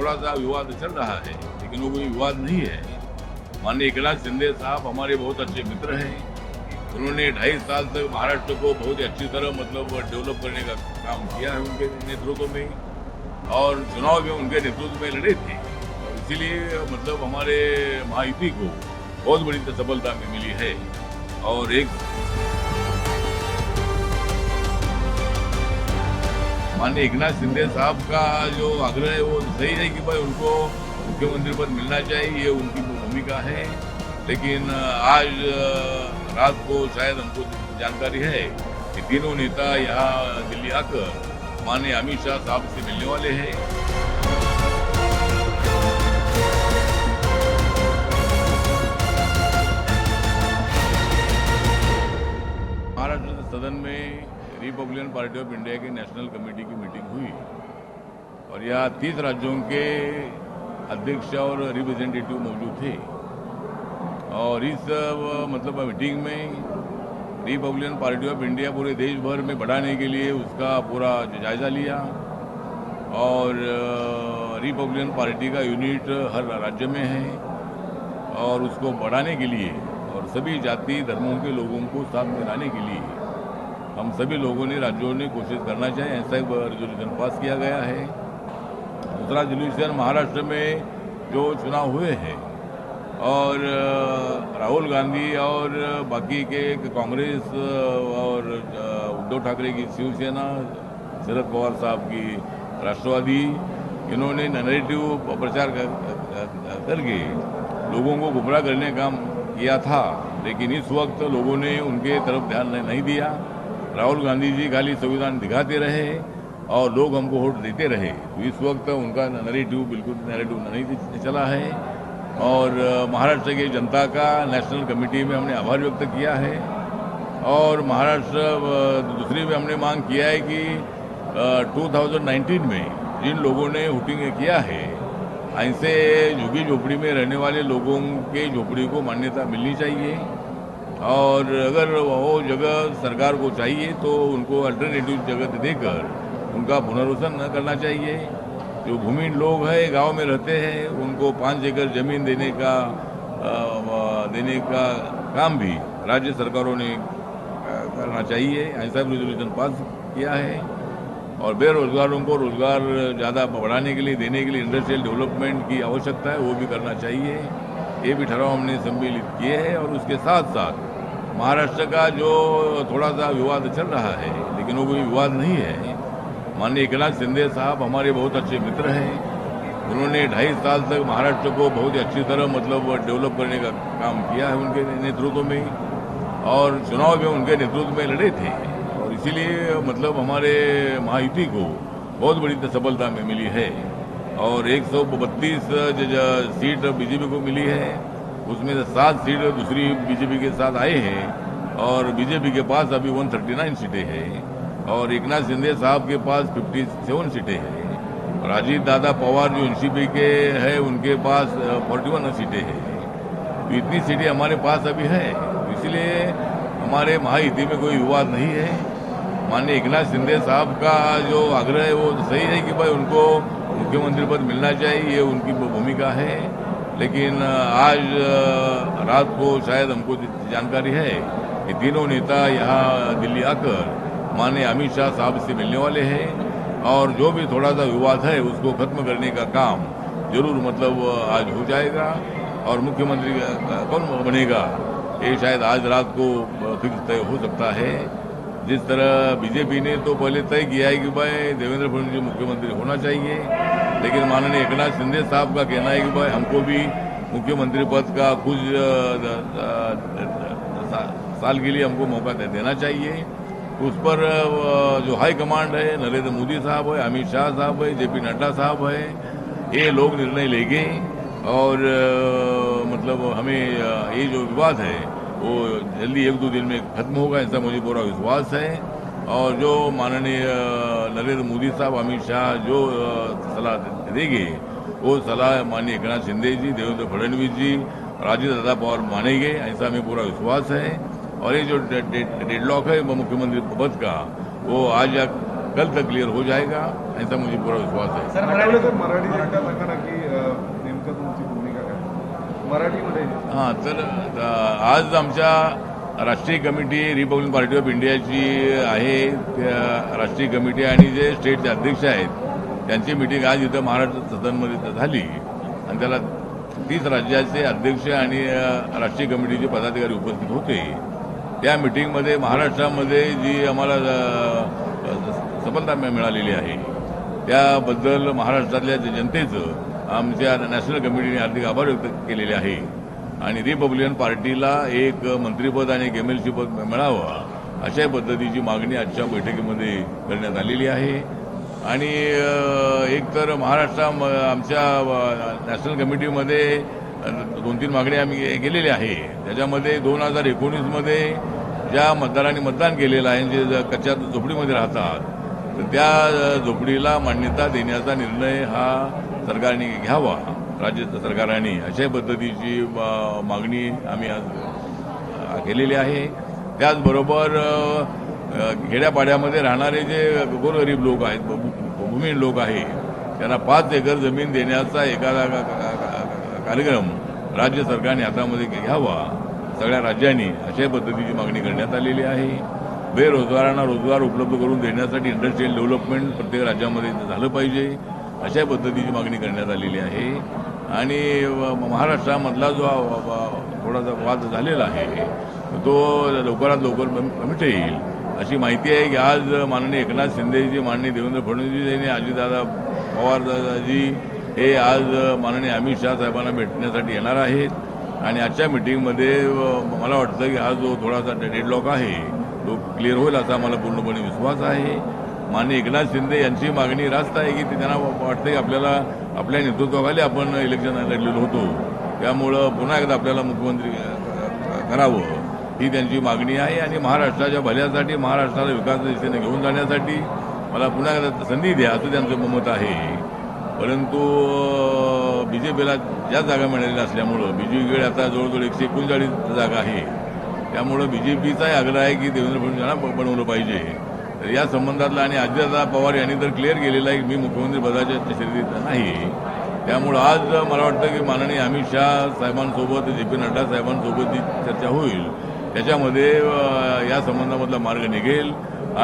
थोड़ा सा विवाद चल रहा है, लेकिन वो कोई विवाद नहीं है। माननीय एकनाथ शिंदे साहब हमारे बहुत अच्छे मित्र हैं। उन्होंने 2.5 साल तक महाराष्ट्र को बहुत ही अच्छी तरह डेवलप करने का काम किया है उनके नेतृत्व में, और चुनाव भी उनके नेतृत्व में लड़े थे। और इसीलिए हमारे महायुति को बहुत बड़ी सफलता मिली है। और एक माननीय एकनाथ शिंदे साहब का जो आग्रह है वो सही है कि भाई उनको मुख्यमंत्री पद मिलना चाहिए, ये उनकी भूमिका है। लेकिन आज रात को शायद हमको जानकारी है कि तीनों नेता यहाँ दिल्ली आकर माननीय अमित शाह साहब से मिलने वाले हैं। महाराष्ट्र सदन में रिपब्लिकन पार्टी ऑफ इंडिया की नेशनल कमेटी की मीटिंग हुई और यहाँ 30 राज्यों के अध्यक्ष और रिप्रेजेंटेटिव मौजूद थे। और इस मीटिंग में रिपब्लिकन पार्टी ऑफ इंडिया पूरे देश भर में बढ़ाने के लिए उसका पूरा जायजा लिया। और रिपब्लिकन पार्टी का यूनिट हर राज्य में है और उसको बढ़ाने के लिए और सभी जाति धर्मों के लोगों को साथ में लाने के लिए हम सभी लोगों ने, राज्यों ने कोशिश करना चाहिए। ऐसा एक रेजोल्यूशन पास किया गया है। दूसरा रेजोल्यूशन महाराष्ट्र में जो चुनाव हुए हैं और राहुल गांधी और बाकी के कांग्रेस और उद्धव ठाकरे की शिवसेना, शरद पवार साहब की राष्ट्रवादी, इन्होंने नैरेटिव प्रचार करके लोगों को गुमराह करने का काम किया था। लेकिन इस वक्त लोगों ने उनके तरफ ध्यान नहीं दिया। राहुल गांधी जी खाली संविधान दिखाते रहे और लोग हमको वोट देते रहे। तो इस वक्त उनका नैरेटिव बिल्कुल नहीं चला है। और महाराष्ट्र की जनता का नेशनल कमेटी में हमने आभार व्यक्त किया है। और महाराष्ट्र दूसरी में हमने मांग किया है कि 2019 में जिन लोगों ने वोटिंग किया है, ऐसे झुग्गी झोपड़ी में रहने वाले लोगों के झोपड़ी को मान्यता मिलनी चाहिए। और अगर वो जगह सरकार को चाहिए तो उनको अल्टरनेटिव जगह देकर उनका पुनर्वसन करना चाहिए। जो भूमिहीन लोग हैं, गांव में रहते हैं, उनको 5 एकड़ जमीन देने का काम भी राज्य सरकारों ने करना चाहिए। ऐसा भी रेजोल्यूशन पास किया है। और बेरोजगारों को रोजगार ज़्यादा बढ़ाने के लिए, देने के लिए इंडस्ट्रियल डेवलपमेंट की आवश्यकता है, वो भी करना चाहिए। ये भी ठहराव हमने सम्मिलित किए हैं। और उसके साथ साथ महाराष्ट्र का जो थोड़ा सा विवाद चल रहा है, लेकिन वो कोई विवाद नहीं है। माननीय एकनाथ शिंदे साहब हमारे बहुत अच्छे मित्र हैं। उन्होंने 2.5 साल तक महाराष्ट्र को बहुत ही अच्छी तरह डेवलप करने का काम किया है उनके नेतृत्व में, और चुनाव भी उनके नेतृत्व में लड़े थे। और इसीलिए हमारे महायुति को बहुत बड़ी सफलता मिली है। और 132 सीट बीजेपी को मिली है, उसमें से 7 सीट दूसरी बीजेपी के साथ आए हैं। और बीजेपी के पास अभी 139 सीटें हैं और एकनाथ शिंदे साहब के पास 57 सीटें हैं। और अजीत दादा पवार जो एनसीपी के हैं, उनके पास 41 सीटें हैं। तो इतनी सीटें हमारे पास अभी है। इसलिए हमारे महायुति में कोई विवाद नहीं है। माननीय एकनाथ शिंदे साहब का जो आग्रह है वो सही है कि भाई उनको मुख्यमंत्री पद मिलना चाहिए, ये उनकी भूमिका है। लेकिन आज रात को शायद हमको जानकारी है कि तीनों नेता यहाँ दिल्ली आकर माननीय अमित शाह साहब से मिलने वाले हैं। और जो भी थोड़ा सा विवाद है उसको खत्म करने का काम जरूर आज हो जाएगा। और मुख्यमंत्री कौन बनेगा ये शायद आज रात को फिक्स तय हो सकता है। जिस तरह बीजेपी ने तो पहले तय किया है कि भाई देवेंद्र फडणवीस जी मुख्यमंत्री होना चाहिए, लेकिन माननीय एकनाथ शिंदे साहब का कहना है कि भाई हमको भी मुख्यमंत्री पद का कुछ साल के लिए हमको मौका देना चाहिए। उस पर जो हाई कमांड है, नरेंद्र मोदी साहब है, अमित शाह साहब है, जेपी नड्डा साहब है, ये लोग निर्णय लेंगे। और हमें ये जो विवाद है वो जल्दी 1-2 दिन में खत्म होगा, ऐसा मुझे पूरा विश्वास है। और जो माननीय नरेंद्र मोदी साहब, अमित शाह जो सलाह देंगे वो सलाह माननीय एकनाथ शिंदे जी, देवेंद्र फडणवीस जी, अजीत दादा पवार मानेंगे, ऐसा हमें पूरा विश्वास है। और ये जो डेडलॉक है मुख्यमंत्री पद का, वो आज कल तक क्लियर हो जाएगा ऐसा मुझे पूरा विश्वास है. सर मराठी जनता सांगा ना की नेमकं तुमची भूमिका काय मराठीमध्ये. हां, तर आज आमच्या राष्ट्रीय कमिटी रिपब्लिकन पार्टी ऑफ इंडियाची आहे. त्या राष्ट्रीय कमिटी आणि जे स्टेटचे अध्यक्ष आहेत त्यांची मिटिंग आज इथं महाराष्ट्र सदनमध्ये झाली आणि त्याला 30 राज्याचे अध्यक्ष आणि राष्ट्रीय कमिटीचे पदाधिकारी उपस्थित होते. त्या मिटिंगमध्ये महाराष्ट्रामध्ये जी आम्हाला सफलता मिळालेली आहे त्याबद्दल महाराष्ट्रातल्या जनतेचं आमच्या नॅशनल कमिटीने हार्दिक आभार व्यक्त केलेले आहे आणि रिपब्लिकन पार्टीला एक मंत्रिपद आणि एक MLC पद मिळावं अशा पद्धतीची मागणी आजच्या बैठकीमध्ये करण्यात आलेली आहे. आणि एकतर आमच्या नॅशनल कमिटीमध्ये 2-3 मागण्या आम्ही केलेल्या आहे. त्याच्यामध्ये 2019मध्ये ज्या मतदारांनी मतदान केलेलं आहे जे कच्च्या झोपडीमध्ये राहतात तर त्या झोपडीला मान्यता देण्याचा निर्णय हा सरकारने घ्यावा, राज्य सरकारने अशा पद्धतीची मागणी आम्ही आज केलेली आहे. त्याचबरोबर खेड्यापाड्यामध्ये राहणारे जे गोरगरीब लोक आहेत, भूमिहीन लोक आहेत त्यांना 5 एकर जमीन देण्याचा एखादा कार्यक्रम राज्य सरकारने हातामध्ये घ्यावा सगळ्या राज्यांनी अशा पद्धतीची मागणी करण्यात आलेली आहे. बेरोजगारांना रोजगार उपलब्ध करून देण्यासाठी इंडस्ट्रियल डेव्हलपमेंट प्रत्येक राज्यामध्ये झालं पाहिजे अशा पद्धतीची मागणी करण्यात आलेली आहे. आणि महाराष्ट्रामधला जो थोडासा वाद झालेला आहे तो लवकरात लवकर मिटेल अशी माहिती आहे की आज माननीय एकनाथ शिंदेजी, माननीय देवेंद्र फडणवीस यांनी अजितदादा पवारजी हे आज माननीय अमित शहा साहेबांना भेटण्यासाठी येणार आहेत. आणि आजच्या मिटिंगमध्ये मला वाटतं की हा जो थोडासा डेडलॉक आहे तो क्लिअर होईल असा मला पूर्णपणे विश्वास आहे. माननीय एकनाथ शिंदे यांची मागणी रास्त आहे की त्यांना वाटतं की आपल्या नेतृत्वाखाली आपण इलेक्शन लढलेलो होतो त्यामुळं पुन्हा एकदा आपल्याला मुख्यमंत्री करावं ही त्यांची मागणी आहे. आणि महाराष्ट्राच्या भल्यासाठी, महाराष्ट्राला विकास दिशेने घेऊन जाण्यासाठी मला पुन्हा एकदा संधी द्या असं त्यांचं मत आहे. परंतु BJPला ज्या जागा मिळालेल्या असल्यामुळं BJPकडे आता जवळजवळ 139 जागा आहे. त्यामुळं BJPचाही आग्रह आहे की देवेंद्र फडणवीस यांना बनवलं पाहिजे. तर या संबंधातला आणि अजितदादा पवार यांनी तर क्लिअर केलेलं आहे की मी मुख्यमंत्री पदाच्या शर्यतीत नाही. त्यामुळं आज मला वाटतं की माननीय अमित शहा साहेबांसोबत JP नड्डा साहेबांसोबत जी चर्चा होईल त्याच्यामध्ये या संबंधामधला मार्ग निघेल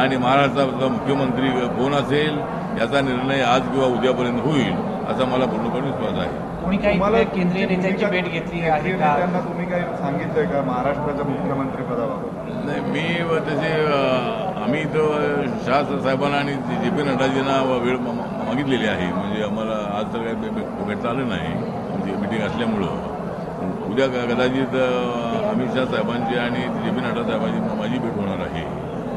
आणि महाराष्ट्राचा मुख्यमंत्री कोण असेल याचा निर्णय आज किंवा उद्यापर्यंत होईल असा मला पूर्णपणे विश्वास आहे. तुम्हाला केंद्रीय नेत्यांची भेट घेतली आहे का? त्यांना तुम्ही काही सांगितलंय का महाराष्ट्राच्या मुख्यमंत्री पदाबाबत? नाही, मी तसे आम्ही तर शाह साहेबांना आणि JP नड्डाजींना वेळ मागितलेली आहे. म्हणजे आम्हाला आज तर काही भेटता आलं नाही म्हणजे मिटिंग असल्यामुळं. उद्या कदाचित अमित शहा साहेबांची आणि JP नड्डा साहेबांची माझी भेट होणार आहे.